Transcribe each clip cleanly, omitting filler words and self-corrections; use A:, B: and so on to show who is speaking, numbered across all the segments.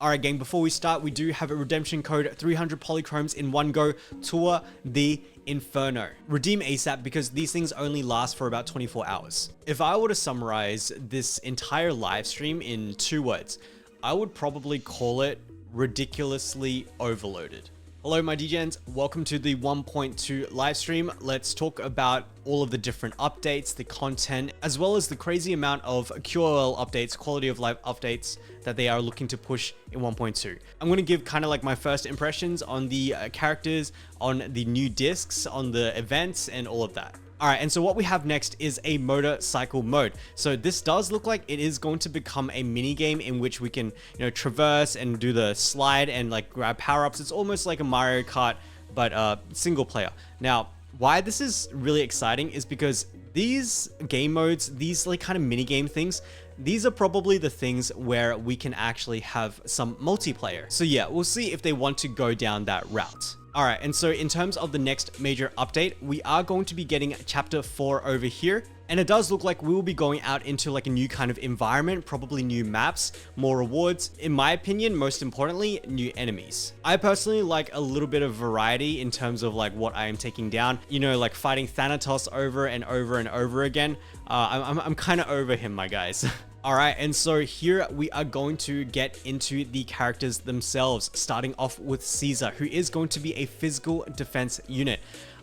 A: Alright gang, before we start, we do have a redemption code, 300 polychromes in one go, Tour the Inferno. Redeem ASAP because these things only last for about 24 hours. If I were to summarize this entire live stream in 2 words, I would probably call it ridiculously overloaded. Hello my DJs, welcome to the 1.2 live stream. Let's talk about all of the different updates, the content, as well as the crazy amount of QoL updates, quality of life updates that they are looking to push in 1.2. I'm going to give kind of like my first impressions on the characters, on the new discs, on the events, and all of that. Alright, and so what we have next is a motorcycle mode. So this does look like it is going to become a mini game in which we can, traverse and do the slide and like grab power-ups. It's almost like a Mario Kart, but single player. Now, why this is really exciting is because these game modes, these like kind of mini game things, these are probably the things where we can actually have some multiplayer. So yeah, we'll see if they want to go down that route. Alright, and so in terms of the next major update, we are going to be getting chapter 4 over here. And it does look like we will be going out into like a new kind of environment, probably new maps, more rewards. In my opinion, most importantly, new enemies. I personally like a little bit of variety in terms of like what I am taking down. Like fighting Thanatos over and over and over again. I'm kind of over him, my guys. Alright, and so here we are going to get into the characters themselves, starting off with Caesar, who is going to be a physical defense unit.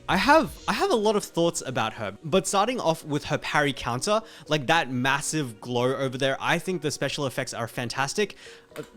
A: I have a lot of thoughts about her, but starting off with her parry counter, like that massive glow over there, I think the special effects are fantastic.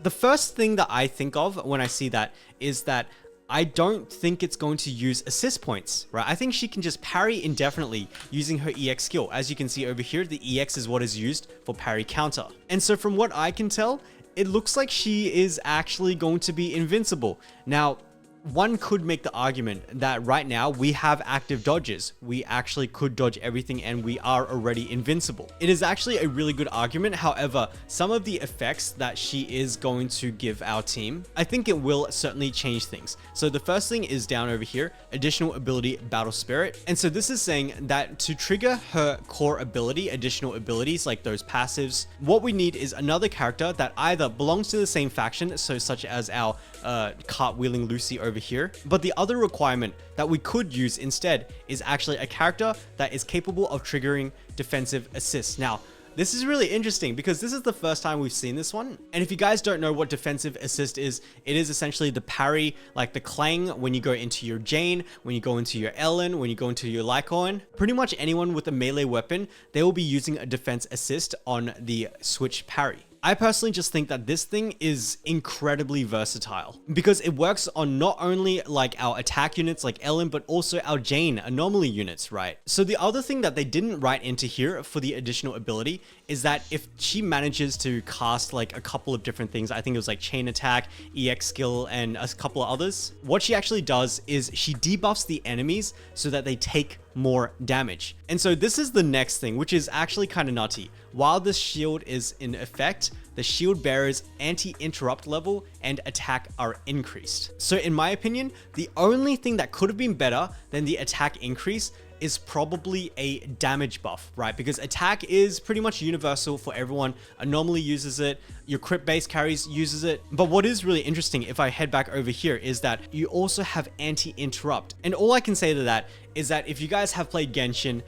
A: The first thing that I think of when I see that is that I don't think it's going to use assist points, right? I think she can just parry indefinitely using her EX skill. As you can see over here, the EX is what is used for parry counter. And so from what I can tell, it looks like she is actually going to be invincible. Now, one could make the argument that right now we have active dodges. We actually could dodge everything and we are already invincible. It is actually a really good argument. However, some of the effects that she is going to give our team, I think it will certainly change things. So the first thing is down over here, additional ability, Battle Spirit. And so this is saying that to trigger her core ability, additional abilities like those passives, what we need is another character that either belongs to the same faction, so such as our cartwheeling Lucy over here. But the other requirement that we could use instead is actually a character that is capable of triggering defensive assists. Now, this is really interesting because this is the first time we've seen this one. And if you guys don't know what defensive assist is, it is essentially the parry, like the clang when you go into your Jane, when you go into your Ellen, when you go into your Lycaon. Pretty much anyone with a melee weapon, they will be using a defense assist on the switch parry. I personally just think that this thing is incredibly versatile because it works on not only like our attack units like Ellen, but also our Jane anomaly units, right? So the other thing that they didn't write into here for the additional ability is that if she manages to cast like a couple of different things, I think it was like chain attack, EX skill, and a couple of others, what she actually does is she debuffs the enemies so that they take more damage. And so this is the next thing, which is actually kind of nutty. While this shield is in effect, the shield bearer's anti-interrupt level and attack are increased. So in my opinion, the only thing that could have been better than the attack increase is probably a damage buff, right? Because attack is pretty much universal for everyone. Anomaly uses it, your crit base carries uses it. But what is really interesting, if I head back over here, is that you also have anti-interrupt. And all I can say to that is that if you guys have played Genshin,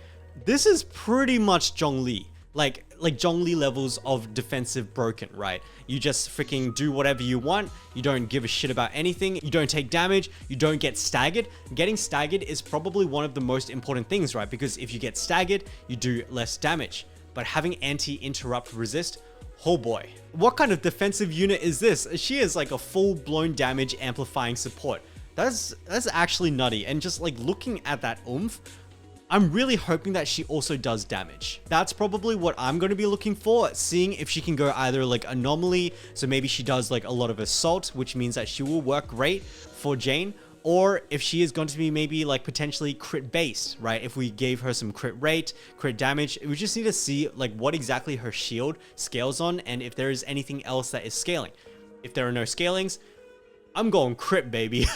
A: this is pretty much Zhongli. Like Zhongli levels of defensive broken, right? You just freaking do whatever you want. You don't give a shit about anything. You don't take damage. You don't get staggered. Getting staggered is probably one of the most important things, right? Because if you get staggered, you do less damage. But having anti-interrupt resist, oh boy. What kind of defensive unit is this? She is like a full-blown damage amplifying support. That's actually nutty. And just like looking at that oomph, I'm really hoping that she also does damage. That's probably what I'm going to be looking for, seeing if she can go either like anomaly, so maybe she does like a lot of assault, which means that she will work great for Jane, or if she is going to be maybe like potentially crit based, right? If we gave her some crit rate, crit damage, we just need to see like what exactly her shield scales on and if there is anything else that is scaling. If there are no scalings, I'm going crit, baby.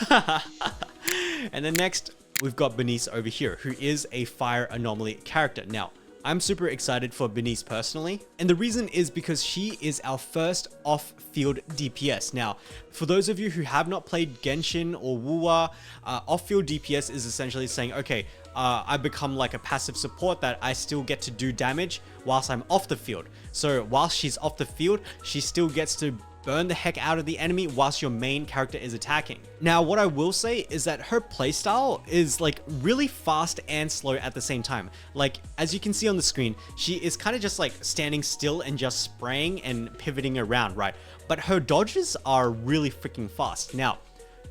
A: And then next, we've got Burnice over here, who is a fire anomaly character. Now, I'm super excited for Burnice personally. And the reason is because she is our first off-field DPS. Now, for those of you who have not played Genshin or Wuwa, off-field DPS is essentially saying, okay, I become like a passive support that I still get to do damage whilst I'm off the field. So whilst she's off the field, she still gets to burn the heck out of the enemy whilst your main character is attacking. Now, what I will say is that her playstyle is like really fast and slow at the same time. Like, as you can see on the screen, she is kind of just like standing still and just spraying and pivoting around, right? But her dodges are really freaking fast. Now,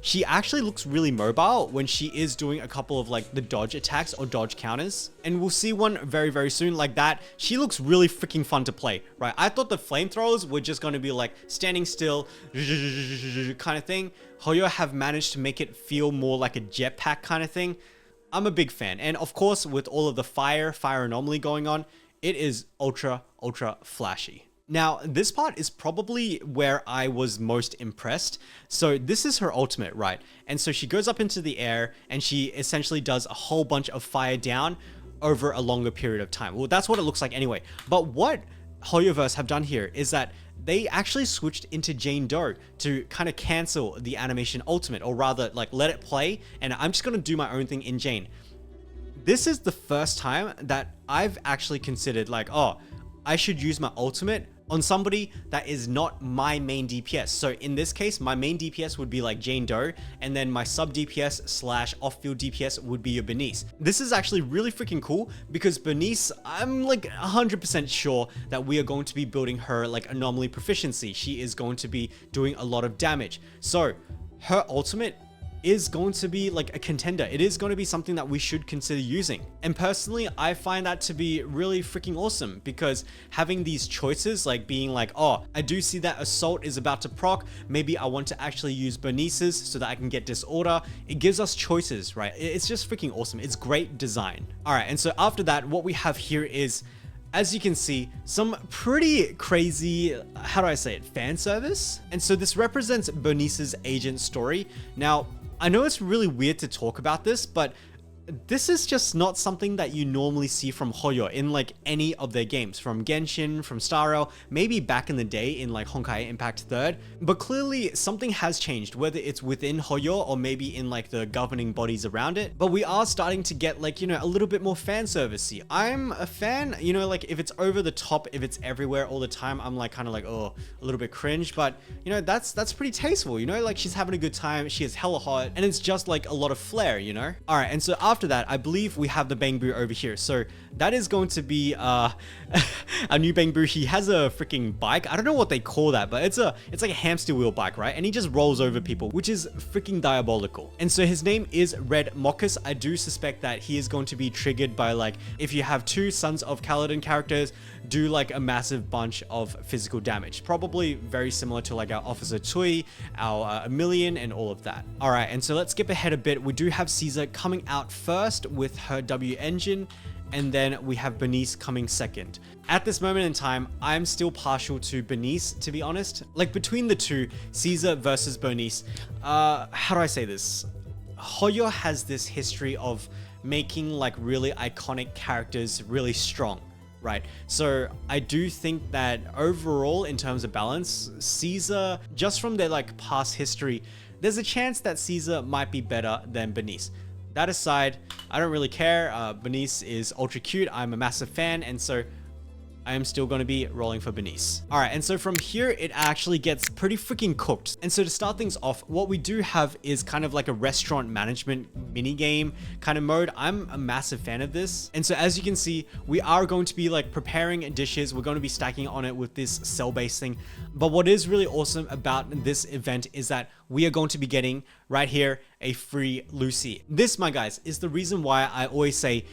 A: she actually looks really mobile when she is doing a couple of like the dodge attacks or dodge counters. And we'll see one very, very soon like that. She looks really freaking fun to play, right? I thought the flamethrowers were just going to be like standing still kind of thing. Hoyo have managed to make it feel more like a jetpack kind of thing. I'm a big fan. And of course, with all of the fire anomaly going on, it is ultra flashy. Now, this part is probably where I was most impressed. So this is her ultimate, right? And so she goes up into the air and she essentially does a whole bunch of fire down over a longer period of time. Well, that's what it looks like anyway. But what Hoyoverse have done here is that they actually switched into Jane Doe to kind of cancel the animation ultimate, or rather like let it play. And I'm just going to do my own thing in Jane. This is the first time that I've actually considered like, oh, I should use my ultimate on somebody that is not my main DPS. So in this case, my main DPS would be like Jane Doe, and then my sub DPS slash off-field DPS would be your Burnice. This is actually really freaking cool because Burnice, I'm like 100% sure that we are going to be building her like anomaly proficiency. She is going to be doing a lot of damage. So her ultimate is going to be like a contender. It is going to be something that we should consider using. And personally, I find that to be really freaking awesome because having these choices, like being like, oh, I do see that Assault is about to proc. Maybe I want to actually use Burnice's so that I can get Disorder. It gives us choices, right? It's just freaking awesome. It's great design. All right. And so after that, what we have here is, as you can see, some pretty crazy, how do I say it, fan service. And so this represents Burnice's agent story. Now, I know it's really weird to talk about this, but this is just not something that you normally see from Hoyo in like any of their games, from Genshin, from Star Rail, maybe back in the day in like Honkai Impact 3rd, but clearly something has changed, whether it's within Hoyo or maybe in like the governing bodies around it. But we are starting to get like, you know, a little bit more fan servicey. I'm a fan, you know, like if it's over the top, if it's everywhere all the time, I'm like kind of like, oh, a little bit cringe, but you know, that's pretty tasteful, you know, like she's having a good time, she is hella hot, and it's just like a lot of flair, you know? All right, and so after that, I believe we have the Bangboo over here. So that is going to be a new Bangboo. He has a freaking bike. I don't know what they call that, but it's like a hamster wheel bike, right? And he just rolls over people, which is freaking diabolical. And so his name is Red Moccus. I do suspect that he is going to be triggered by like, if you have two Sons of Calydon characters, do like a massive bunch of physical damage. Probably very similar to like our Officer Tui, our Emilion, and all of that. All right, and so let's skip ahead a bit. We do have Caesar coming out first with her W engine, and then we have Burnice coming second. At this moment in time, I'm still partial to Burnice, to be honest. Like between the two, Caesar versus Burnice, how do I say this? Hoyo has this history of making like really iconic characters really strong, right? So I do think that overall, in terms of balance, Caesar, just from their like past history, there's a chance that Caesar might be better than Burnice. That aside, I don't really care. Burnice is ultra cute. I'm a massive fan, and so I am still going to be rolling for Burnice. All right, and so from here, it actually gets pretty freaking cooked. And so to start things off, what we do have is kind of like a restaurant management mini game kind of mode. I'm a massive fan of this. And so as you can see, we are going to be like preparing dishes. We're going to be stacking on it with this cell-based thing. But what is really awesome about this event is that we are going to be getting right here a free Lucy. This, my guys, is the reason why I always say,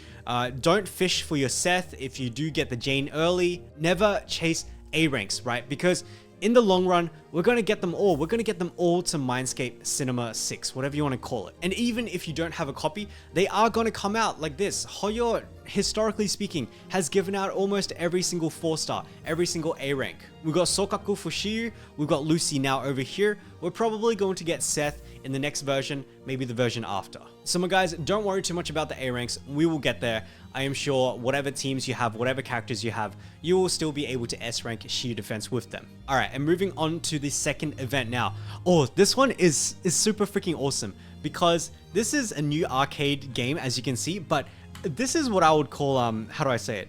A: don't fish for your Seth. If you do get the Jane early, never chase A ranks, right? Because in the long run, we're going to get them all. We're going to get them all to Mindscape Cinema 6, whatever you want to call it. And even if you don't have a copy, they are going to come out like this. Hoyo historically speaking, has given out almost every single 4-star, every single A rank. We've got Sokaku for Shiyu, we've got Lucy now over here. We're probably going to get Seth in the next version, maybe the version after. So my guys, don't worry too much about the A ranks, we will get there. I am sure whatever teams you have, whatever characters you have, you will still be able to S rank Shiyu defense with them. Alright, and moving on to the second event now. Oh, this one is super freaking awesome because this is a new arcade game, as you can see, but this is what I would call, how do I say it?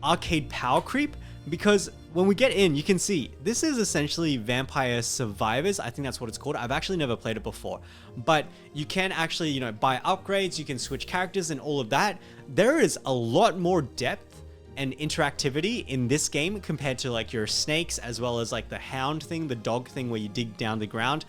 A: Arcade power creep, because when we get in, you can see this is essentially Vampire Survivors. I think that's what it's called. I've actually never played it before, but you can actually, you know, buy upgrades, you can switch characters and all of that. There is a lot more depth and interactivity in this game compared to like your snakes, as well as like the hound thing, the dog thing where you dig down the ground.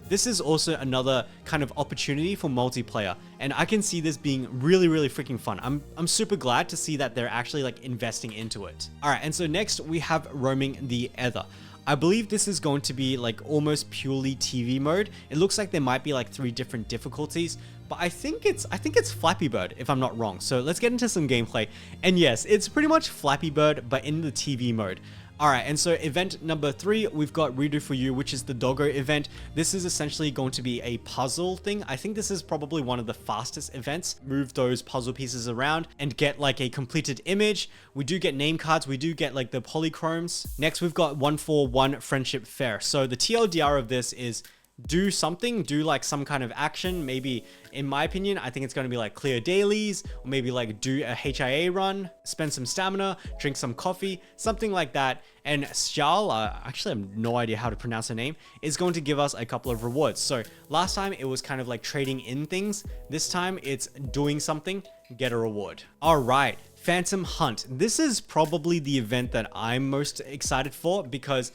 A: This is also another kind of opportunity for multiplayer, and I can see this being really, really freaking fun. I'm super glad to see that they're actually like investing into it. All right, and so next we have Roaming the Ether. I believe this is going to be like almost purely TV mode. It looks like there might be like 3 different difficulties, but I think it's Flappy Bird if I'm not wrong. So let's get into some gameplay. And yes, it's pretty much Flappy Bird, but in the TV mode. Alright, and so event number 3, we've got Redo For You, which is the doggo event. This is essentially going to be a puzzle thing. I think this is probably one of the fastest events. Move those puzzle pieces around and get like a completed image. We do get name cards, we do get like the polychromes. Next, we've got 141 Friendship Fair. So the TLDR of this is do something, do like some kind of action. Maybe, in my opinion, I think it's going to be like clear dailies, or maybe like do a HIA run, spend some stamina, drink some coffee, something like that. And Sjal, actually I have no idea how to pronounce her name, is going to give us a couple of rewards. So last time it was kind of like trading in things. This time it's doing something, get a reward. All right, Phantom Hunt. This is probably the event that I'm most excited for because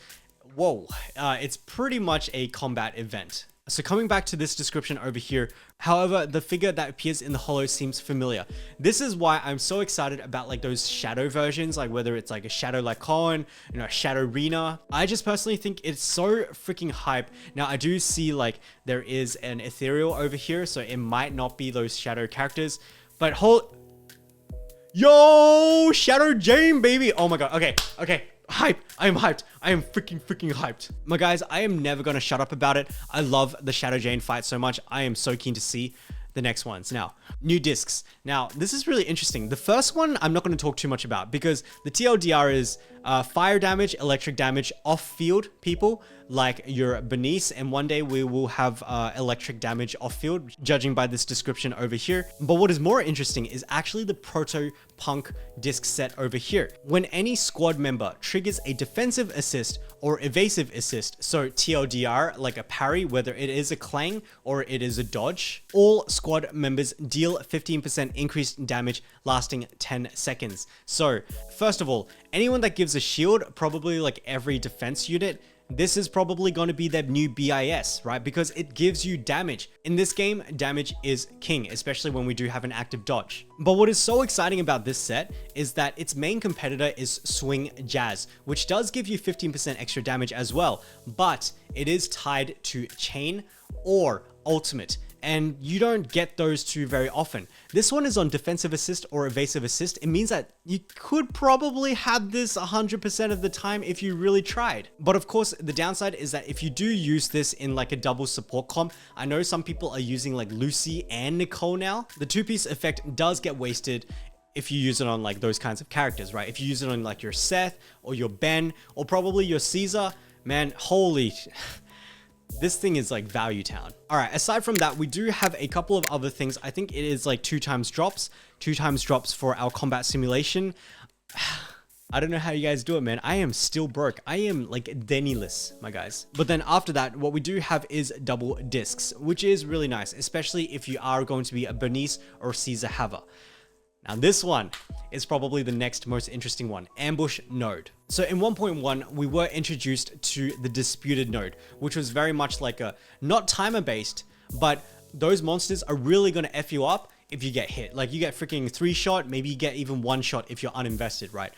A: whoa, it's pretty much a combat event. So coming back to this description over here, however, the figure that appears in the holo seems familiar. This is why I'm so excited about like those shadow versions, like whether it's like a shadow like Cohen, you know, shadow Rena. I just personally think it's so freaking hype. Now I do see like there is an ethereal over here, so it might not be those shadow characters, but yo, Shadow Jane, baby. Oh my god, okay. Hype. I am hyped. I am freaking hyped. My guys, I am never going to shut up about it. I love the Shadow Jane fight so much. I am so keen to see the next ones. Now, new discs. Now, this is really interesting. The first one, I'm not going to talk too much about because the TLDR is fire damage, electric damage, off-field people like your Burnice, and one day we will have electric damage off-field, judging by this description over here. But what is more interesting is actually the Proto Punk disc set over here. When any squad member triggers a defensive assist or evasive assist, so TLDR, like a parry, whether it is a clang or it is a dodge, all squad members deal 15% increased damage lasting 10 seconds. So first of all, anyone that gives a shield, probably like every defense unit, this is probably going to be their new BIS, right? Because it gives you damage. In this game, damage is king, especially when we do have an active dodge. But what is so exciting about this set is that its main competitor is Swing Jazz, which does give you 15% extra damage as well, but it is tied to Chain or Ultimate, and you don't get those two very often. This one is on defensive assist or evasive assist. It means that you could probably have this 100% of the time if you really tried. But of course, the downside is that if you do use this in like a double support comp, I know some people are using like Lucy and Nicole now. The two-piece effect does get wasted if you use it on like those kinds of characters, right? If you use it on like your Seth or your Ben or probably your Caesar, man, holy... This thing is like value town. All right, aside from that, we do have a couple of other things. I think it is like 2 times drops for our combat simulation. I don't know how you guys do it, man. I am still broke. I am like Dennyless, my guys. But then after that, what we do have is double discs, which is really nice, especially if you are going to be a Burnice or Caesar haver. Now this one is probably the next most interesting one, Ambush Node. So in 1.1, we were introduced to the Disputed Node, which was very much like a, not timer based, but those monsters are really gonna F you up if you get hit. Like you get freaking 3-shot, maybe you get even 1-shot if you're uninvested, right?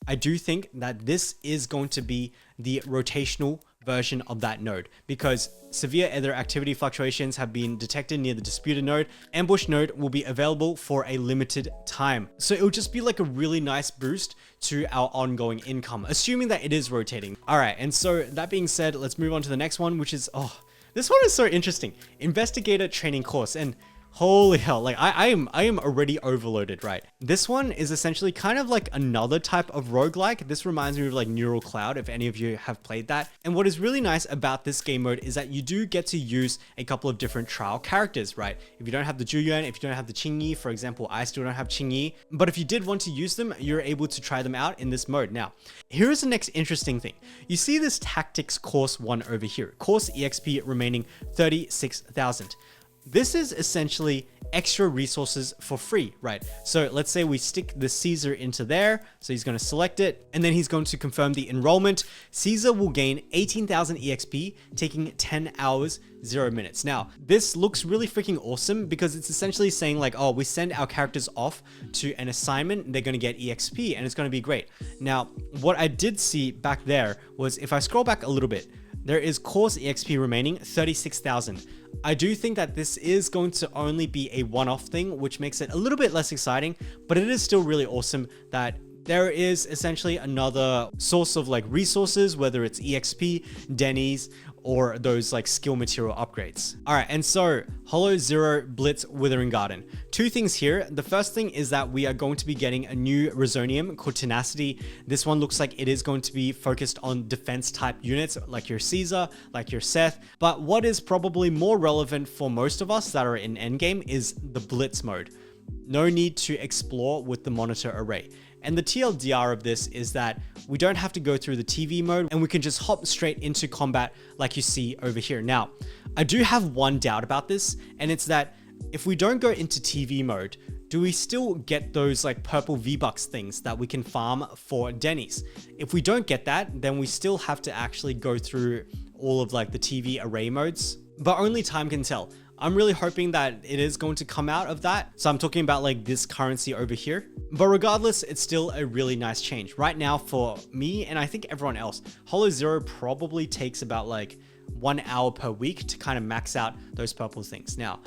A: I do think that this is going to be the rotational version of that node, because severe ether activity fluctuations have been detected near the disputed node. Ambush node will be available for a limited time. So it'll just be like a really nice boost to our ongoing income, assuming that it is rotating. All right, and so that being said, let's move on to the next one, which is, oh, this one is so interesting. Investigator training course. And holy hell, like I am already overloaded, right? This one is essentially kind of like another type of roguelike. This reminds me of like Neural Cloud, if any of you have played that. And what is really nice about this game mode is that you do get to use a couple of different trial characters, right? If you don't have the Juyuan, if you don't have the Qingyi, for example, I still don't have Qingyi, but if you did want to use them, you're able to try them out in this mode. Now, here's the next interesting thing. You see this Tactics Course 1 over here. Course EXP remaining 36,000. This is essentially extra resources for free, right? So let's say we stick the Caesar into there. So he's going to select it and then he's going to confirm the enrollment. Caesar will gain 18,000 EXP, taking 10 hours, 0 minutes. Now, this looks really freaking awesome because it's essentially saying like, oh, we send our characters off to an assignment, they're going to get EXP and it's going to be great. Now, what I did see back there was if I scroll back a little bit, there is course EXP remaining 36,000. I do think that this is going to only be a one-off thing, which makes it a little bit less exciting, but it is still really awesome that there is essentially another source of like resources, whether it's EXP, Denny's, or those like skill material upgrades. All right, and so Hollow Zero Blitz Withering Garden. Two things here. The first thing is that we are going to be getting a new Resonium called Tenacity. This one looks like it is going to be focused on defense type units like your Caesar, like your Seth. But what is probably more relevant for most of us that are in endgame is the Blitz mode. No need to explore with the monitor array. And the TLDR of this is that we don't have to go through the TV mode and we can just hop straight into combat like you see over here. Now, I do have one doubt about this, and it's that if we don't go into TV mode, do we still get those like purple V-Bucks things that we can farm for Denny's? If we don't get that, then we still have to actually go through all of like the TV array modes, but only time can tell. I'm really hoping that it is going to come out of that. So I'm talking about like this currency over here. But regardless, it's still a really nice change. Right now for me, and I think everyone else, Hollow Zero probably takes about like 1 hour per week to kind of max out those purple things. Now,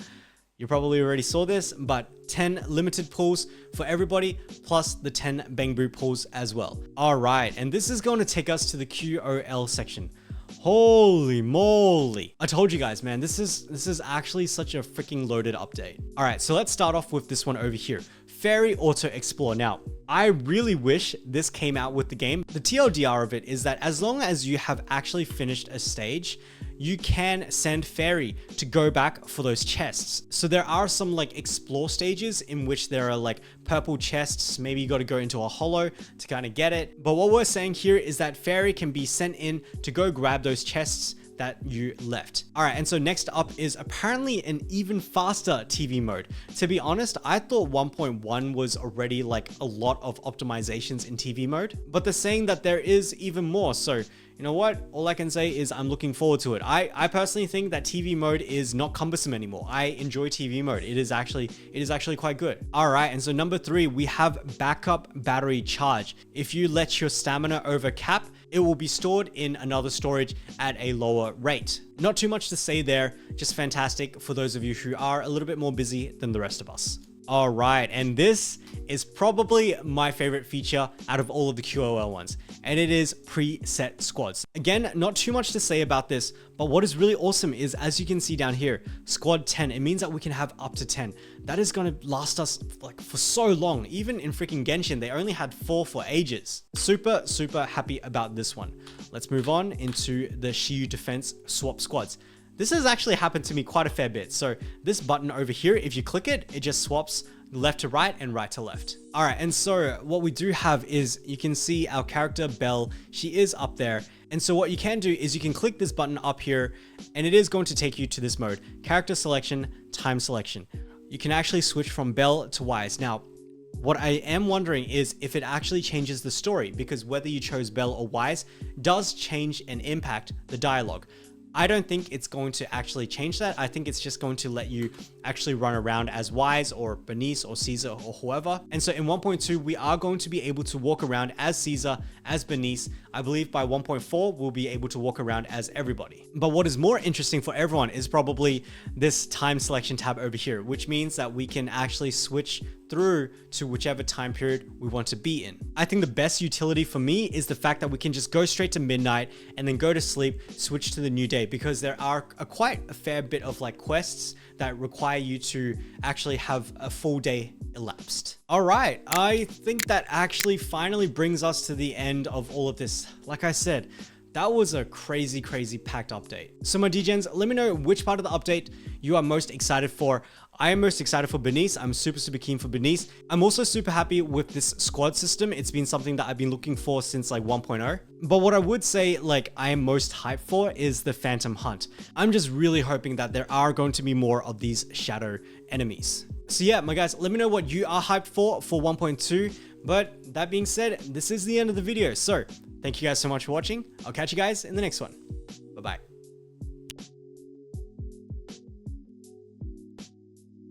A: you probably already saw this, but 10 limited pulls for everybody, plus the 10 Bangbu pulls as well. All right, and this is going to take us to the QOL section. Holy moly. I told you guys, man, this is actually such a freaking loaded update. All right, so let's start off with this one over here. Fairy Auto Explore. Now, I really wish this came out with the game. The TLDR of it is that as long as you have actually finished a stage, you can send Fairy to go back for those chests. So there are some like explore stages in which there are like purple chests. Maybe you got to go into a hollow to kind of get it. But what we're saying here is that Fairy can be sent in to go grab those chests that you left. All right, and so next up is apparently an even faster TV mode. To be honest, I thought 1.1 was already like a lot of optimizations in TV mode, but they're saying that there is even more. So you know what? All I can say is I'm looking forward to it. I personally think that TV mode is not cumbersome anymore. I enjoy TV mode. It is actually quite good. All right, and so number 3, we have backup battery charge. If you let your stamina over cap, it will be stored in another storage at a lower rate. Not too much to say there, just fantastic for those of you who are a little bit more busy than the rest of us. All right, and this is probably my favorite feature out of all of the QOL ones, and it is preset squads. Again, not too much to say about this, but what is really awesome is, as you can see down here, squad 10, it means that we can have up to 10. That is going to last us like for so long. Even in freaking Genshin, they only had 4 for ages. Super happy about this one. Let's move on into the Shiyu defense swap squads. This has actually happened to me quite a fair bit. So this button over here, if you click it, it just swaps left to right and right to left. All right, and so what we do have is you can see our character Belle, she is up there. And so what you can do is you can click this button up here and it is going to take you to this mode, character selection, time selection. You can actually switch from Belle to Wise. Now, what I am wondering is if it actually changes the story, because whether you chose Belle or Wise does change and impact the dialogue. I don't think it's going to actually change that. I think it's just going to let you actually run around as Wise or Burnice or Caesar or whoever. And so in 1.2, we are going to be able to walk around as Caesar, as Burnice. I believe by 1.4, we'll be able to walk around as everybody. But what is more interesting for everyone is probably this time selection tab over here, which means that we can actually switch through to whichever time period we want to be in. I think the best utility for me is the fact that we can just go straight to midnight and then go to sleep, switch to the new day, because there are quite a fair bit of like quests that require you to actually have a full day elapsed. All right, I think that actually finally brings us to the end of all of this. Like I said, that was a crazy packed update. So my DGens, let me know which part of the update you are most excited for. I am most excited for Burnice. I'm super keen for Burnice. I'm also super happy with this squad system. It's been something that I've been looking for since like 1.0. But what I would say like I am most hyped for is the Phantom Hunt. I'm just really hoping that there are going to be more of these shadow enemies. So yeah, my guys, let me know what you are hyped for 1.2. But that being said, this is the end of the video. So thank you guys so much for watching. I'll catch you guys in the next one.